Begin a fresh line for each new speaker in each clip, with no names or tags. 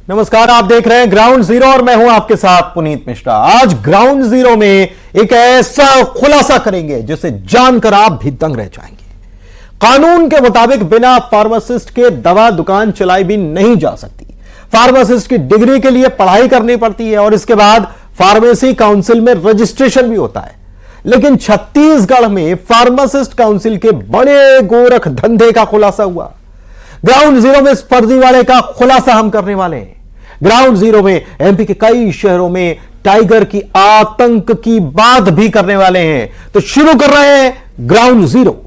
नमस्कार, आप देख रहे हैं ग्राउंड जीरो और मैं हूं आपके साथ पुनीत मिश्रा। आज ग्राउंड जीरो में एक ऐसा खुलासा करेंगे जिसे जानकर आप भी दंग रह जाएंगे। कानून के मुताबिक बिना फार्मासिस्ट के दवा दुकान चलाई भी नहीं जा सकती। फार्मासिस्ट की डिग्री के लिए पढ़ाई करनी पड़ती है और इसके बाद फार्मेसी काउंसिल में रजिस्ट्रेशन भी होता है। लेकिन छत्तीसगढ़ में फार्मासिस्ट काउंसिल के बड़े गोरख धंधे का खुलासा हुआ। ग्राउंड जीरो में इस फर्जीवाड़े का खुलासा हम करने वाले हैं। ग्राउंड जीरो में एमपी के कई शहरों में टाइगर की आतंक की बात भी करने वाले हैं। तो शुरू कर रहे हैं ग्राउंड जीरो।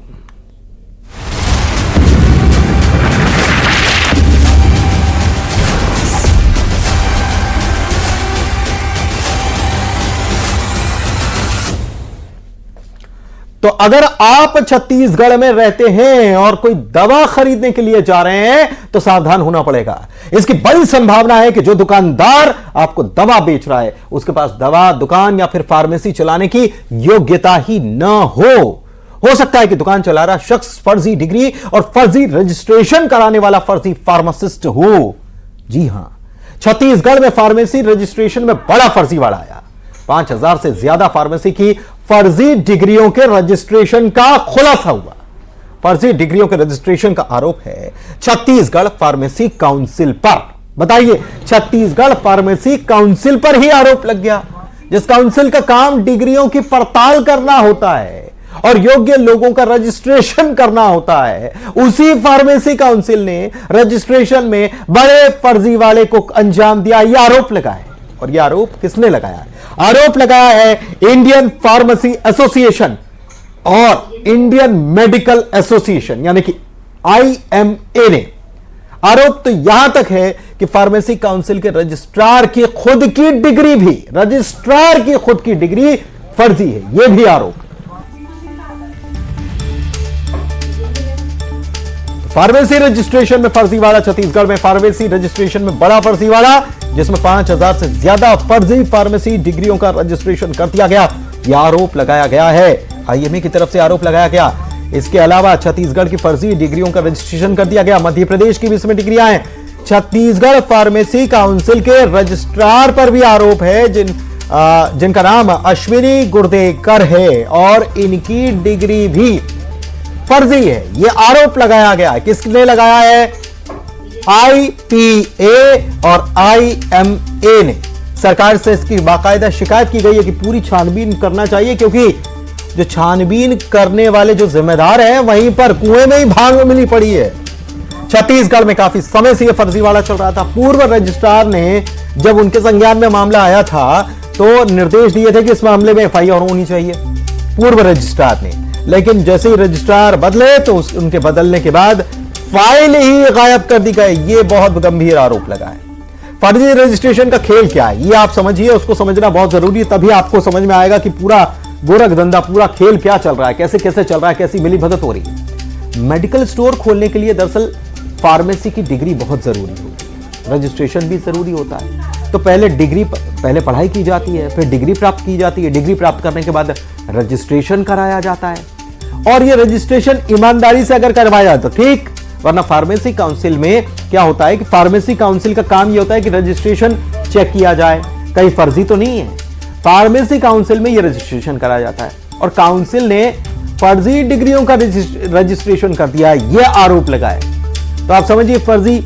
तो अगर आप छत्तीसगढ़ में रहते हैं और कोई दवा खरीदने के लिए जा रहे हैं तो सावधान होना पड़ेगा। इसकी बड़ी संभावना है कि जो दुकानदार आपको दवा बेच रहा है उसके पास दवा दुकान या फिर फार्मेसी चलाने की योग्यता ही न हो सकता है कि दुकान चला रहा शख्स फर्जी डिग्री और फर्जी रजिस्ट्रेशन कराने वाला फर्जी फार्मासिस्ट हो। जी हां, छत्तीसगढ़ में फार्मेसी रजिस्ट्रेशन में बड़ा फर्जीवाड़ा आया। 5000 से ज्यादा फार्मेसी की फर्जी डिग्रियों के रजिस्ट्रेशन का खुलासा हुआ। फर्जी डिग्रियों के रजिस्ट्रेशन का आरोप है छत्तीसगढ़ फार्मेसी काउंसिल पर। बताइए, छत्तीसगढ़ फार्मेसी काउंसिल पर ही आरोप लग गया, जिस काउंसिल का काम डिग्रियों की पड़ताल करना होता है और योग्य लोगों का रजिस्ट्रेशन करना होता है। उसी फार्मेसी काउंसिल ने रजिस्ट्रेशन में बड़े फर्जीवाड़े को अंजाम दिया, यह आरोप लगा है। और यह आरोप किसने लगाया? आरोप लगाया है इंडियन फार्मेसी एसोसिएशन और इंडियन मेडिकल एसोसिएशन यानी कि IMA ने। आरोप तो यहां तक है कि फार्मेसी काउंसिल के रजिस्ट्रार की खुद की डिग्री भी फर्जी है। यह भी आरोप। फार्मेसी रजिस्ट्रेशन में फर्जीवाड़ा। छत्तीसगढ़ में फार्मेसी रजिस्ट्रेशन में बड़ा फर्जीवाड़ा, जिसमें 5000 से ज्यादा फर्जी फार्मेसी डिग्रियों का रजिस्ट्रेशन कर दिया गया। यह आरोप लगाया गया है, IMA की तरफ से आरोप लगाया गया। इसके अलावा छत्तीसगढ़ की फर्जी डिग्रियों का रजिस्ट्रेशन कर दिया गया। मध्य प्रदेश की भी इसमें डिग्रियां हैं। छत्तीसगढ़ फार्मेसी काउंसिल के रजिस्ट्रार पर भी आरोप है, जिनका नाम अश्विनी गुर्देकर है और इनकी डिग्री भी फर्जी है। यह आरोप लगाया गया है। किसने लगाया है? IPA और IMA ने। सरकार से इसकी बाकायदा शिकायत की गई है कि पूरी छानबीन करना चाहिए, क्योंकि जो छानबीन करने वाले जो जिम्मेदार हैं वहीं पर कुएं में ही भांग मिली पड़ी है। छत्तीसगढ़ में काफी समय से यह फर्जीवाड़ा चल रहा था। पूर्व रजिस्ट्रार ने जब उनके संज्ञान में मामला आया था तो निर्देश दिए थे कि इस मामले में FIR होनी चाहिए पूर्व रजिस्ट्रार ने। लेकिन जैसे ही रजिस्ट्रार बदले तो उनके बदलने के बाद फाइल ही गायब कर दी गई। ये बहुत गंभीर आरोप लगा है। फर्जी रजिस्ट्रेशन का खेल क्या है ये आप समझिए, उसको समझना बहुत जरूरी है। तभी आपको समझ में आएगा कि पूरा गोरख धंधा, पूरा खेल क्या चल रहा है, कैसे कैसे चल रहा है, कैसी मिलीभगत हो रही है। मेडिकल स्टोर खोलने के लिए दरअसल फार्मेसी की डिग्री बहुत जरूरी होती है, रजिस्ट्रेशन भी जरूरी होता है। तो पहले पढ़ाई की जाती है, फिर डिग्री प्राप्त की जाती है। डिग्री प्राप्त करने के बाद रजिस्ट्रेशन कराया जाता है और यह रजिस्ट्रेशन ईमानदारी से अगर करवाया जाता ठीक, वरना फार्मेसी काउंसिल में क्या होता है कि फार्मेसी काउंसिल का काम यह होता है कि रजिस्ट्रेशन चेक किया जाए, कहीं फर्जी तो नहीं है। फार्मेसी काउंसिल में यह रजिस्ट्रेशन कराया जाता है और काउंसिल ने फर्जी डिग्रियों का रजिस्ट्रेशन कर दिया, यह आरोप लगा है। तो आप समझिए, फर्जी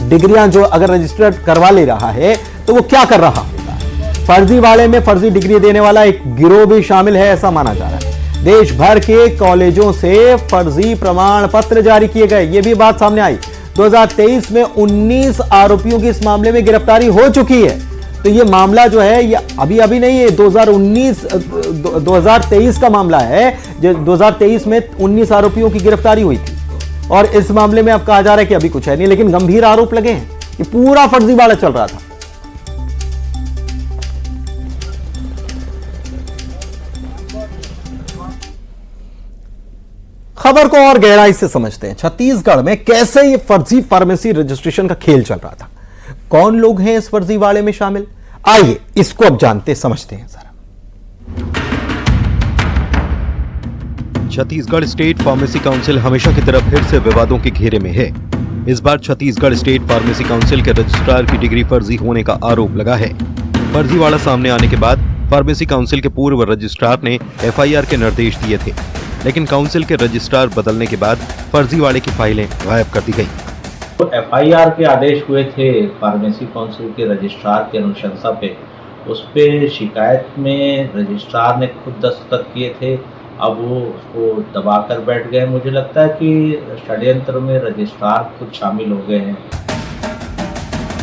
डिग्रियां जो अगर रजिस्टर करवा ले रहा है तो वो क्या कर रहा होगा। फर्जी वाले में फर्जी डिग्री देने वाला एक गिरोह भी शामिल है, ऐसा माना जा रहा है। देश भर के कॉलेजों से फर्जी प्रमाण पत्र जारी किए गए, यह भी बात सामने आई। 2023 में 19 आरोपियों की इस मामले में गिरफ्तारी हो चुकी है। तो यह मामला जो है ये अभी नहीं है, 2023 का मामला है। 2023 में 19 आरोपियों की गिरफ्तारी हुई थी और इस मामले में अब कहा जा रहा है कि अभी कुछ है नहीं, लेकिन गंभीर आरोप लगे हैं कि पूरा फर्जीवाड़ा चल रहा था। खबर को और गहराई से समझते हैं। छत्तीसगढ़ में कैसे ये फर्जी फार्मेसी रजिस्ट्रेशन का खेल चल रहा था, कौन लोग हैं इस फर्जीवाड़े में शामिल, आइए इसको अब जानते समझते हैं जरा।
छत्तीसगढ़ स्टेट फार्मेसी काउंसिल हमेशा की तरह फिर से विवादों के घेरे में है। इस बार छत्तीसगढ़ स्टेट फार्मेसी काउंसिल के रजिस्ट्रार की डिग्री फर्जी होने का आरोप लगा है। फर्जीवाड़ा सामने आने के बाद फार्मेसी काउंसिल के पूर्व रजिस्ट्रार ने एफआईआर के निर्देश दिए थे, लेकिन काउंसिल के रजिस्ट्रार बदलने के बाद फर्जीवाड़े की फाइलें गायब कर दी गई।
तो एफआईआर के आदेश हुए थे फार्मेसी काउंसिल के रजिस्ट्रार की अनुशंसा पे, उस पे शिकायत में रजिस्ट्रार ने खुद दस्तखत किए थे। अब वो उसको दबाकर बैठ गए। मुझे लगता है कि षड्यंत्र में रजिस्ट्रार खुद शामिल हो गए हैं।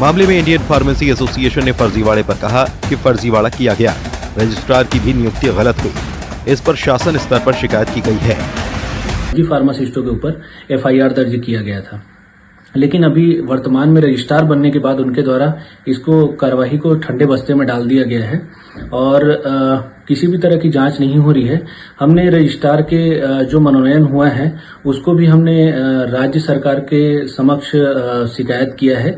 मामले में इंडियन फार्मेसी एसोसिएशन ने फर्जीवाड़े पर कहा कि फर्जीवाड़ा किया गया, रजिस्ट्रार की भी नियुक्ति गलत हुई। इस पर शासन स्तर पर शिकायत की गई है।
फार्मासिस्टों के ऊपर एफआईआर दर्ज किया गया था, लेकिन अभी वर्तमान में रजिस्ट्रार बनने के बाद उनके द्वारा इसको कार्यवाही को ठंडे बस्ते में डाल दिया गया है और किसी भी तरह की जांच नहीं हो रही है। हमने रजिस्ट्रार के जो मनोनयन हुआ है उसको भी हमने राज्य सरकार के समक्ष शिकायत किया है।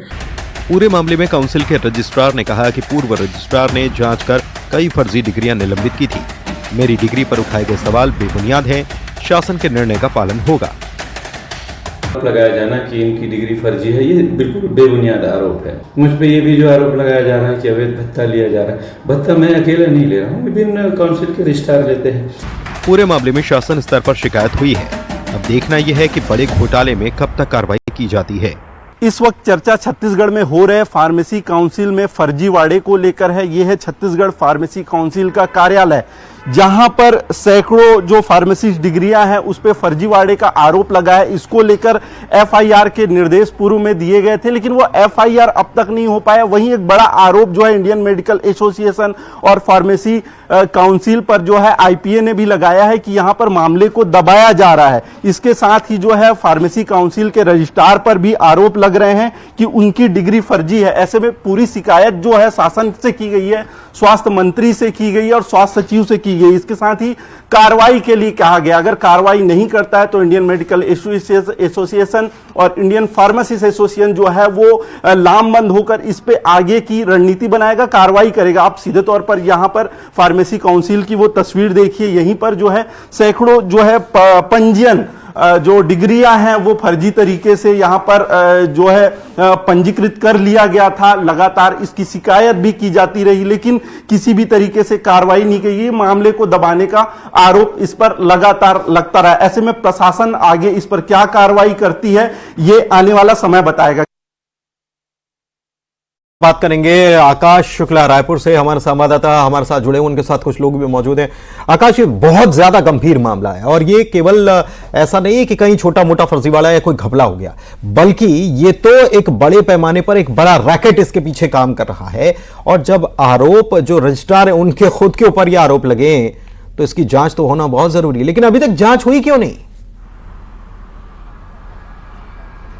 पूरे मामले में काउंसिल के रजिस्ट्रार ने कहा कि पूर्व रजिस्ट्रार ने जांच कर कई फर्जी डिग्रियां निलंबित की थी। मेरी डिग्री पर उठाए गए सवाल बेबुनियाद हैं, शासन के निर्णय का पालन होगा।
लगाया जाना कि इनकी डिग्री फर्जी है, ये बिल्कुल बेबुनियाद आरोप है। मुझ पे ये भी जो आरोप लगाया जा रहा है कि अवैध भत्ता लिया जा रहा है, भत्ता मैं अकेला नहीं ले रहा हूँ, विभिन्न काउंसिल के रजिस्ट्रार लेते हैं।
पूरे मामले में शासन स्तर पर शिकायत हुई है। अब देखना यह है कि बड़े घोटाले में कब तक कार्रवाई की जाती है।
इस वक्त चर्चा छत्तीसगढ़ में हो रहे फार्मेसी काउंसिल में फर्जीवाड़े को लेकर है। यह है छत्तीसगढ़ फार्मेसी काउंसिल का कार्यालय, जहां पर सैकड़ों जो फार्मेसी डिग्रियां हैं उस पे फर्जीवाड़े का आरोप लगा है। इसको लेकर एफआईआर के निर्देश पूर्व में दिए गए थे, लेकिन वो एफआईआर अब तक नहीं हो पाया। वहीं एक बड़ा आरोप जो है इंडियन मेडिकल एसोसिएशन और फार्मेसी काउंसिल पर जो है आईपीए ने भी लगाया है कि यहां पर मामले को दबाया जा रहा है। इसके साथ ही जो है फार्मेसी काउंसिल के रजिस्ट्रार पर भी आरोप लग रहे हैं कि उनकी डिग्री फर्जी है। ऐसे में पूरी शिकायत जो है शासन से की गई है, स्वास्थ्य मंत्री से की गई है और स्वास्थ्य सचिव से की गई। इसके साथ ही कार्रवाई के लिए कहा गया, अगर कार्रवाई नहीं करता है तो इंडियन मेडिकल एसोसिएशन और इंडियन फार्मासिस्ट एसोसिएशन जो है वो लामबंद होकर इस पे आगे की रणनीति बनाएगा, कार्रवाई करेगा। आप सीधे तौर पर यहां पर फार्मेसी काउंसिल की वो तस्वीर देखिए, यहीं पर जो है सैकड़ों जो है पंजीयन जो डिग्रियां हैं वो फर्जी तरीके से यहां पर जो है पंजीकृत कर लिया गया था। लगातार इसकी शिकायत भी की जाती रही, लेकिन किसी भी तरीके से कार्रवाई नहीं की गई। मामले को दबाने का आरोप इस पर लगातार लगता रहा। ऐसे में प्रशासन आगे इस पर क्या कार्रवाई करती है ये आने वाला समय बताएगा।
बात करेंगे आकाश शुक्ला रायपुर से, हमारे संवाददाता हमारे साथ जुड़े, उनके साथ कुछ लोग भी मौजूद हैं। आकाश, ये बहुत ज्यादा गंभीर मामला है और ये केवल ऐसा नहीं है कि कहीं छोटा मोटा फर्जीवाड़ा या कोई घपला हो गया, बल्कि ये तो एक बड़े पैमाने पर एक बड़ा रैकेट इसके पीछे काम कर रहा है। और जब आरोप जो रजिस्ट्रार है उनके खुद के ऊपर ये आरोप लगे तो इसकी जांच तो होना बहुत जरूरी है, लेकिन अभी तक जांच हुई क्यों नहीं?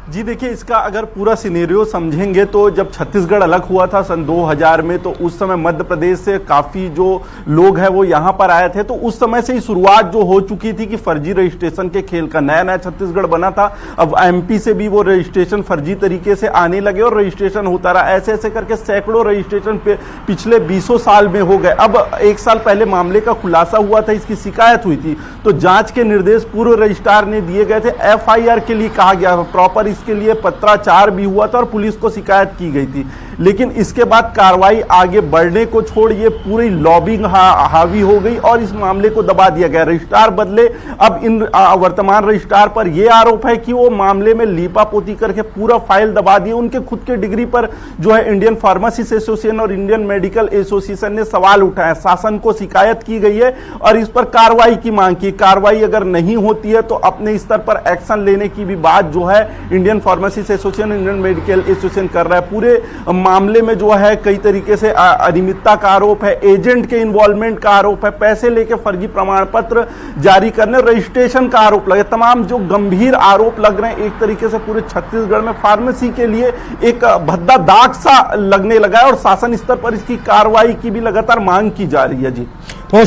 जी देखिए, इसका अगर पूरा सिनेरियो समझेंगे तो जब छत्तीसगढ़ अलग हुआ था सन 2000 में, तो उस समय मध्य प्रदेश से काफ़ी जो लोग हैं वो यहाँ पर आए थे। तो उस समय से ही शुरुआत जो हो चुकी थी कि फर्जी रजिस्ट्रेशन के खेल का। नया नया छत्तीसगढ़ बना था, अब एमपी से भी वो रजिस्ट्रेशन फर्जी तरीके से आने लगे और रजिस्ट्रेशन होता रहा। ऐसे ऐसे करके सैकड़ों रजिस्ट्रेशन पिछले 20 साल में हो गए। अब 1 साल पहले मामले का खुलासा हुआ था, इसकी शिकायत हुई थी, तो जाँच के निर्देश पूर्व रजिस्ट्रार ने दिए गए थे। एफआईआर के लिए कहा गया, प्रॉपर इसके लिए पत्राचार भी हुआ था और पुलिस को शिकायत की गई थी। लेकिन इसके बाद कार्रवाई आगे बढ़ने को छोड़ ये पूरी लॉबिंग हावी हो गई और इस मामले को दबा दिया गया। रजिस्ट्रार बदले, अब इन वर्तमान रजिस्ट्रार पर यह आरोप है कि वो मामले में लीपापोती करके पूरा फाइल दबा दिए। उनके खुद के डिग्री पर जो है इंडियन फार्मासिस्ट एसोसिएशन और इंडियन मेडिकल एसोसिएशन ने सवाल उठाया, शासन को शिकायत की गई है और इस पर कार्रवाई की मांग की। कार्रवाई अगर नहीं होती है तो अपने स्तर पर एक्शन लेने की भी बात जो है Indian pharmacist association, Indian medical association कर रहा है। पूरे मामले में जो है कई तरीके से अनियमितता का आरोप है, एजेंट के इन्वॉल्वमेंट का आरोप है, पैसे लेके फर्जी प्रमाण पत्र जारी करने, रजिस्ट्रेशन का आरोप लगे। तमाम जो गंभीर आरोप लग रहे हैं, एक तरीके से पूरे छत्तीसगढ़ में फार्मेसी के लिए एक भद्दा दाग सा लगने लगा है और शासन स्तर पर इसकी कार्रवाई की भी लगातार मांग की जा रही है। जी
बहुत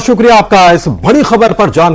शुक्रिया आपका इस बड़ी खबर पर जान